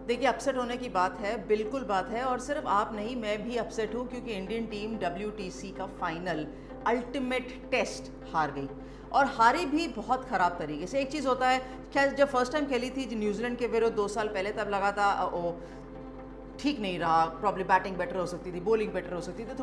देखिए, अपसेट होने की बात है, बिल्कुल बात है और सिर्फ आप नहीं, मैं भी अपसेट हूँ क्योंकि इंडियन टीम WTC का फाइनल अल्टीमेट टेस्ट हार गई और हारी भी बहुत ख़राब तरीके से। एक चीज़ होता है, खैर जब फर्स्ट टाइम खेली थी न्यूजीलैंड के विरुद्ध 2 साल पहले, तब लगा था ओ ठीक नहीं रहा, प्रॉब्लम बैटिंग बेटर हो सकती थी, बॉलिंग बेटर हो सकती थी,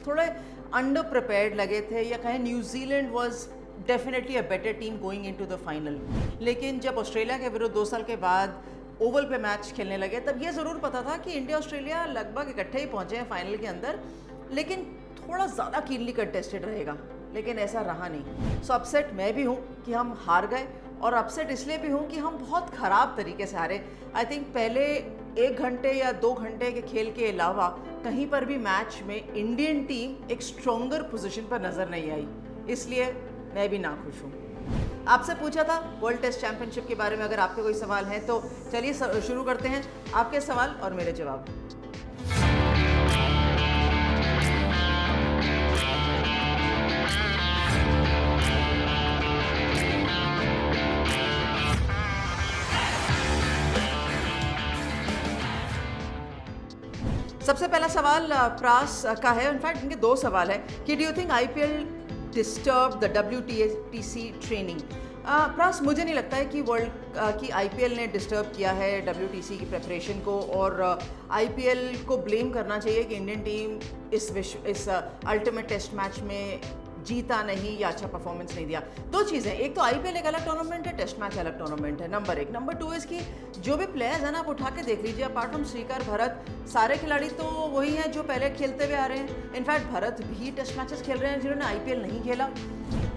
थोड़े अंडर प्रिपेयर्ड लगे थे, या कहें New Zealand was definitely a better team going into the final. लेकिन जब ऑस्ट्रेलिया के विरुद्ध 2 साल के बाद ओवल पे मैच खेलने लगे, तब ये ज़रूर पता था कि इंडिया ऑस्ट्रेलिया लगभग इकट्ठे ही पहुंचे हैं फाइनल के अंदर, लेकिन थोड़ा ज़्यादा कीनली कंटेस्टेड रहेगा, लेकिन ऐसा रहा नहीं। सो अपसेट मैं भी हूँ कि हम हार गए, और अपसेट इसलिए भी हूँ कि हम बहुत ख़राब तरीके से हारे। आई थिंक पहले 1 घंटे या 2 घंटे के खेल के अलावा कहीं पर भी मैच में इंडियन टीम एक स्ट्रॉन्गर पोजीशन पर नज़र नहीं आई, इसलिए मैं भी नाखुश हूँ। आपसे पूछा था वर्ल्ड टेस्ट चैंपियनशिप के बारे में, अगर आपके कोई सवाल हैं तो चलिए शुरू करते हैं, आपके सवाल और मेरे जवाब। सबसे पहला सवाल प्रास का है, इनफैक्ट इनके 2 सवाल है कि do you think IPL disturb the WTC training? Pras, मुझे नहीं लगता है कि IPL ने डिस्टर्ब किया है WTC की प्रेपरेशन को, और IPL को ब्लेम करना चाहिए कि इंडियन टीम इस अल्टीमेट टेस्ट मैच में जीता नहीं या अच्छा परफॉर्मेंस नहीं दिया। 2 चीज़ें, एक तो IPL एक अलग टूर्नामेंट है, टेस्ट मैच अलग टूर्नामेंट है, नंबर 1। नंबर 2 इसकी जो भी प्लेयर्स हैं ना, आप उठा के देख लीजिए, अपार्ट फ्रॉम श्रीकर, भरत, सारे खिलाड़ी तो वही हैं जो पहले खेलते हुए आ रहे हैं। इनफैक्ट भरत भी टेस्ट मैचेस खेल रहे हैं जिन्होंने IPL नहीं खेला।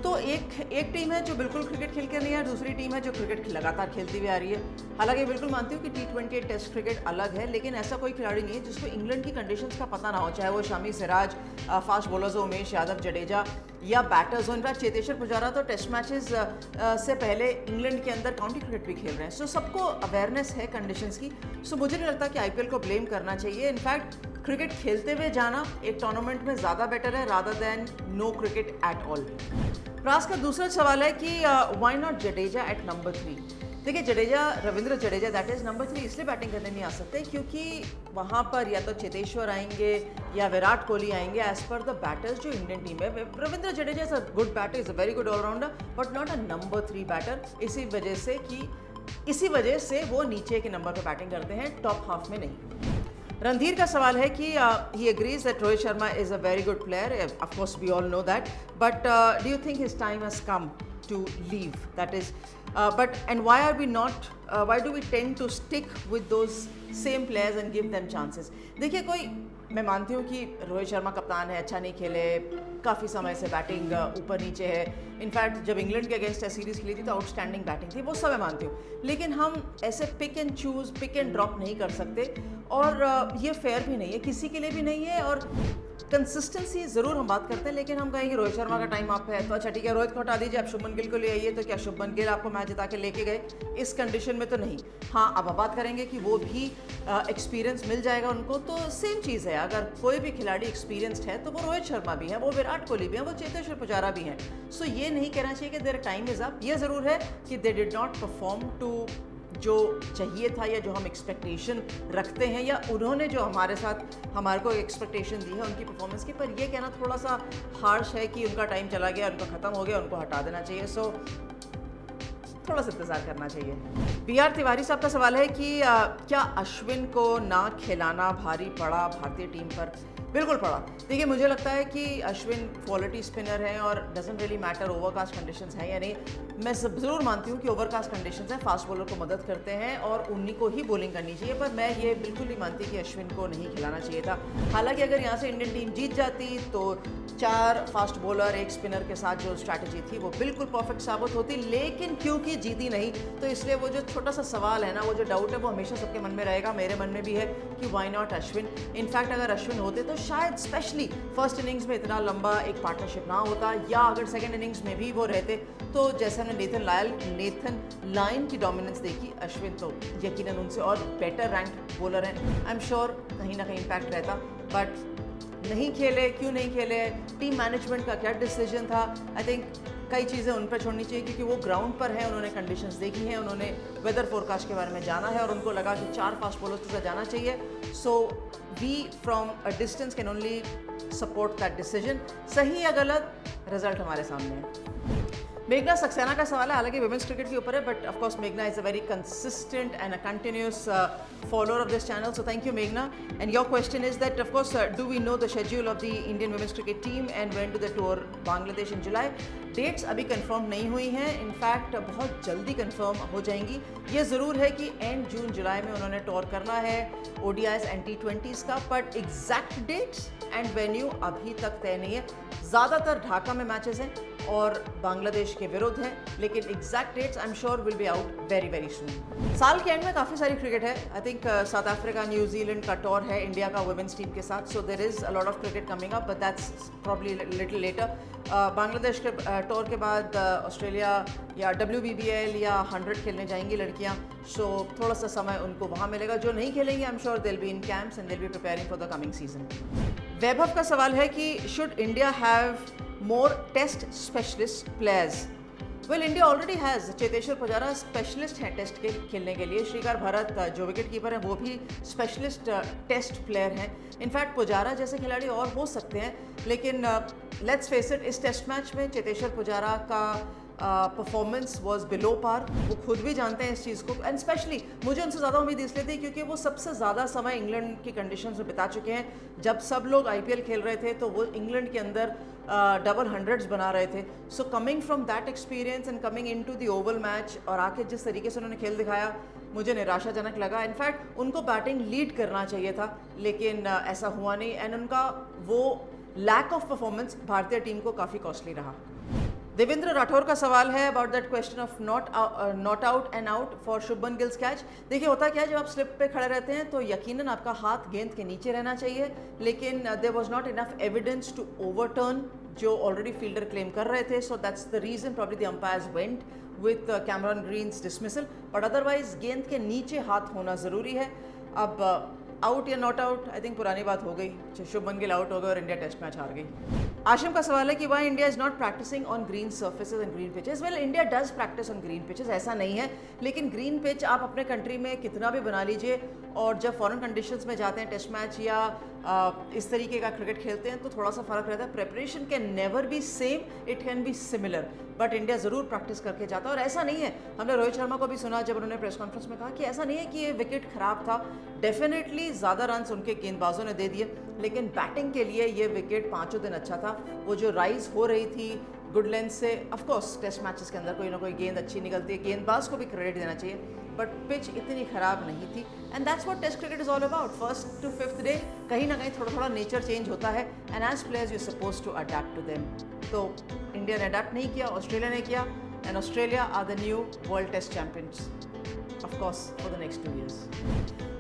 तो एक टीम है जो बिल्कुल क्रिकेट खेल के नहीं है, दूसरी टीम है जो क्रिकेट लगातार खेलती हुई आ रही है। हालांकि बिल्कुल मानती हूँ कि T20 टेस्ट क्रिकेट अलग है, लेकिन ऐसा कोई खिलाड़ी नहीं है जिसको इंग्लैंड की कंडीशंस का पता ना हो, चाहे वो शामी सिराज, फास्ट बॉलर्स हो उमेश यादव, जडेजा, या बैटर्स हो। इनफैक्ट चेतेश्वर पुजारा तो टेस्ट मैचेस से पहले इंग्लैंड के अंदर काउंटी क्रिकेट भी खेल रहे हैं। सो सबको अवेयरनेस है कंडीशंस की। सो मुझे नहीं लगता कि IPL को ब्लेम करना चाहिए। इनफैक्ट क्रिकेट खेलते हुए जाना एक टूर्नामेंट में ज़्यादा बेटर है rather than no cricket at all. Pras का दूसरा सवाल है कि why not Jadeja at number 3? देखिए, Ravindra Jadeja that is number 3 इसलिए बैटिंग करने नहीं आ सकते क्योंकि वहाँ पर या तो चेतेश्वर आएंगे या विराट कोहली आएंगे एज पर द बैटर्स जो इंडियन टीम है। Ravindra Jadeja is a good batter, is a very good allrounder, but not a number 3 batter. इसी वजह से वो नीचे के नंबर पर बैटिंग करते हैं, टॉप हाफ में नहीं। रणधीर का सवाल है कि he agrees that Rohit Sharma is a very good player. Of course, we all know that. But do you think his time has come to leave? That is, and why are we not? Why do we tend to stick with those same players and give them chances? देखिए, मैं मानती हूँ कि रोहित शर्मा कप्तान है, अच्छा नहीं खेले, काफ़ी समय से बैटिंग ऊपर नीचे है। इनफैक्ट जब इंग्लैंड के अगेंस्ट सीरीज़ खेली थी तो आउटस्टैंडिंग बैटिंग थी, वो सब मैं मानती हूँ, लेकिन हम ऐसे pick and choose, pick and drop नहीं कर सकते, और ये फेयर भी नहीं है, किसी के लिए भी नहीं है। और कंसिस्टेंसी ज़रूर हम बात करते हैं, लेकिन हम कहेंगे रोहित शर्मा का टाइम अप है तो अच्छा ठीक है, रोहित को हटा दीजिए, आप शुभमन गिल को ले आइए, तो क्या शुभमन गिल आपको मैच जिता के लेके गए? इस कंडीशन में तो नहीं। हाँ, अब बात करेंगे कि वो भी एक्सपीरियंस मिल जाएगा उनको, तो सेम चीज़ है। अगर कोई भी खिलाड़ी एक्सपीरियंस्ड है तो वो रोहित शर्मा भी है, वो विराट कोहली भी है, वो चेतेश्वर पुजारा भी हैं। सो ये नहीं कहना चाहिए कि देयर टाइम इज़ अप। ये ज़रूर है कि they did not perform to जो चाहिए था, या जो हम एक्सपेक्टेशन रखते हैं, या उन्होंने जो हमारे को एक्सपेक्टेशन दी है उनकी परफॉर्मेंस की। पर ये कहना थोड़ा सा हार्श है कि उनका टाइम चला गया, उनका ख़त्म हो गया, उनको हटा देना चाहिए। सो थोड़ा सा इंतज़ार करना चाहिए। BR तिवारी साहब का सवाल है कि क्या अश्विन को ना खिलाना भारी पड़ा भारतीय टीम पर? बिल्कुल पड़ा। देखिए, मुझे लगता है कि अश्विन क्वालिटी स्पिनर हैं और doesn't really matter overcast conditions हैं या नहीं। मैं ज़रूर मानती हूँ कि ओवरकास्ट कंडीशंस हैं, फास्ट बॉलर को मदद करते हैं और उन्हीं को ही बॉलिंग करनी चाहिए, पर मैं ये बिल्कुल नहीं मानती कि अश्विन को नहीं खिलाना चाहिए था। हालांकि अगर यहाँ से इंडियन टीम जीत जाती तो 4 फास्ट बॉलर 1 स्पिनर के साथ जो स्ट्रैटेजी थी वो बिल्कुल परफेक्ट साबित होती, लेकिन क्योंकि जीती नहीं, तो इसलिए वो जो छोटा सा सवाल है ना, वो जो डाउट है, वो हमेशा सबके मन में रहेगा, मेरे मन में भी है कि वाई नॉट अश्विन। इनफैक्ट अगर अश्विन होते तो शायद स्पेशली फर्स्ट इनिंग्स में इतना लंबा एक पार्टनरशिप ना होता, या अगर सेकंड इनिंग्स में भी वो रहते तो जैसे हमने नेथन लायन की डोमिनेंस देखी, अश्विन तो यकीनन उनसे और बेटर रैंक बॉलर हैं। आई एम श्योर कहीं ना कहीं इम्पैक्ट रहता, बट नहीं खेले। क्यों नहीं खेले? टीम मैनेजमेंट का क्या डिसीजन था? आई थिंक कई चीज़ें उन पर छोड़नी चाहिए क्योंकि वो ग्राउंड पर हैं, उन्होंने कंडीशंस देखी हैं, उन्होंने वेदर फोरकास्ट के बारे में जाना है और उनको लगा कि 4 फास्ट बॉलर्स के साथ जाना चाहिए. So we from a distance can only support that decision. सही या गलत, रिजल्ट हमारे सामने है. मेघना सक्सेना का सवाल है, हालांकि वुमेंस क्रिकेट के ऊपर है, बट ऑफ कोर्स मेघना is a very consistent and a continuous follower of this channel, so thank you Meghna. And your question is that of course do we know the schedule of the Indian women's cricket team and when do they tour Bangladesh in July? Dates अभी confirm नहीं हुई हैं, in fact बहुत जल्दी confirm हो जाएंगी. ये ज़रूर है कि एंड जून जुलाई में उन्होंने टूर करना है ODIs एंड T20s का, but exact dates and venue अभी तक तय नहीं है. ज़्यादातर ढाका में मैचेस हैं और बांग्लादेश के विरुद्ध हैं, लेकिन exact dates I am sure will be out very very soon. साल के एंड में काफ़ी सारी क्रिकेट है. I think South Africa New Zealand का टूर है इंडिया का वुमेंस टीम के साथ, so there is a lot of cricket coming up, but that's probably little later. Bangladesh के टूर के बाद ऑस्ट्रेलिया या WBBL या 100 खेलने जाएंगी लड़कियां, सो थोड़ा सा समय उनको वहाँ मिलेगा. जो नहीं खेलेंगे I am sure they will be in camps and they will be preparing for the coming season. Vaibhav का सवाल है कि should India have more test specialist players. Well India already has. Cheteshwar Pujara specialist हैं टेस्ट के खेलने के लिए. श्रीकर भरत जो विकेट कीपर हैं वो भी स्पेशलिस्ट टेस्ट प्लेयर हैं. इनफैक्ट पुजारा जैसे खिलाड़ी और हो सकते हैं, लेकिन लेट्स फेस इट, इस टेस्ट मैच में चेतेश्वर पुजारा का परफॉर्मेंस वॉज बिलो पार. वो खुद भी जानते हैं इस चीज़ को, एंड स्पेशली मुझे उनसे ज़्यादा उम्मीद इसलिए थी क्योंकि वो सबसे ज़्यादा समय इंग्लैंड की कंडीशंस में बिता चुके हैं. जब सब लोग IPL खेल रहे थे तो वो इंग्लैंड के अंदर डबल हंड्रेड्स बना रहे थे. So coming from that experience and coming into the Oval match और आके जिस तरीके से उन्होंने खेल दिखाया मुझे निराशाजनक लगा. इनफैक्ट उनको बैटिंग लीड करना चाहिए था, लेकिन ऐसा हुआ नहीं, एंड उनका वो लैक ऑफ परफॉर्मेंस भारतीय टीम को काफ़ी कॉस्टली रहा. देवेंद्र राठौर का सवाल है about that question of not out and out for Shubman gills catch. देखिए होता क्या है, जब आप स्लिप पे खड़े रहते हैं तो यकीनन आपका हाथ गेंद के नीचे रहना चाहिए, लेकिन there was not enough evidence to overturn जो ऑलरेडी फील्डर क्लेम कर रहे थे. So that's the reason probably the umpires went with Cameron Green's dismissal, but otherwise गेंद के नीचे हाथ होना ज़रूरी है. अब आउट या नॉट आउट आई थिंक पुरानी बात हो गई. शुभमन गिल आउट हो गए और इंडिया टेस्ट मैच हार गई. आशिम का सवाल है कि why India is not practising on green surfaces and green pitches. Well India does practise on green pitches, ऐसा नहीं है, लेकिन ग्रीन पिच आप अपने कंट्री में कितना भी बना लीजिए, और जब फॉरेन कंडीशंस में जाते हैं टेस्ट मैच या इस तरीके का क्रिकेट खेलते हैं तो थोड़ा सा फ़र्क रहता है. Preparation can never be same, it can be similar, but India ज़रूर प्रैक्टिस करके जाता है. और ऐसा नहीं है, हमने रोहित शर्मा को भी सुना जब उन्होंने प्रेस कॉन्फ्रेंस में कहा कि ऐसा नहीं है कि ये विकेट ख़राब था. डेफिनेटली ज़्यादा रन्स उनके गेंदबाजों ने दे दिए, लेकिन बैटिंग के लिए ये विकेट 5 दिन अच्छा था. वो जो राइज हो रही थी गुड लेंथ से, ऑफ कोर्स टेस्ट मैचेस के अंदर कोई ना कोई गेंद अच्छी निकलती है, गेंदबाज को भी क्रेडिट देना चाहिए, बट पिच इतनी ख़राब नहीं थी. And that's what test cricket is all about. First to fifth day कहीं ना कहीं थोड़ा थोड़ा नेचर चेंज होता है, and as players you suppose to adapt to them. तो इंडिया ने अडेप्ट नहीं किया, ऑस्ट्रेलिया ने किया, and Australia are the new world test champions of course for the next 2 years.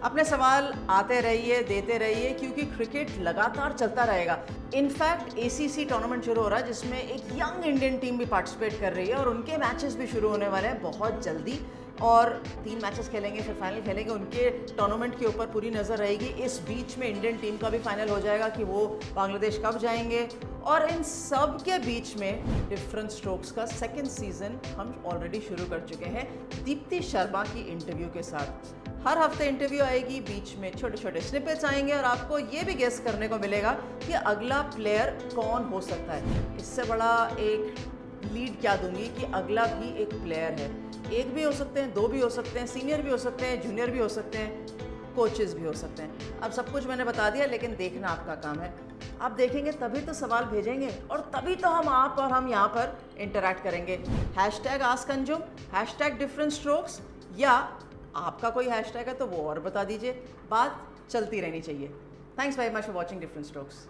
अपने सवाल आते रहिए, देते रहिए, क्योंकि क्रिकेट लगातार चलता रहेगा. इनफैक्ट ACC टूर्नामेंट शुरू हो रहा है जिसमें एक यंग इंडियन टीम भी पार्टिसिपेट कर रही है, और उनके मैचेस भी शुरू होने वाले हैं बहुत जल्दी, और 3 मैचेस खेलेंगे फिर फाइनल खेलेंगे. उनके टूर्नामेंट के ऊपर पूरी नज़र रहेगी. इस बीच में इंडियन टीम का भी फाइनल हो जाएगा कि वो बांग्लादेश कब जाएंगे, और इन सब के बीच में डिफरेंट स्ट्रोक्स का सेकंड सीजन हम ऑलरेडी शुरू कर चुके हैं दीप्ति शर्मा की इंटरव्यू के साथ. हर हफ्ते इंटरव्यू आएगी, बीच में छोटे छोटे स्निपेट्स आएंगे, और आपको ये भी गेस करने को मिलेगा कि अगला प्लेयर कौन हो सकता है. इससे बड़ा एक लीड क्या दूंगी कि अगला भी एक प्लेयर है. एक भी हो सकते हैं, 2 भी हो सकते हैं, सीनियर भी हो सकते हैं, जूनियर भी हो सकते हैं, कोचेस भी हो सकते हैं. अब सब कुछ मैंने बता दिया, लेकिन देखना आपका काम है. आप देखेंगे तभी तो सवाल भेजेंगे, और तभी तो हम यहाँ पर इंटरैक्ट करेंगे. #AskAnjum, #different strokes, या आपका कोई हैशटैग है तो वो और बता दीजिए. बात चलती रहनी चाहिए. Thanks very much for watching different strokes.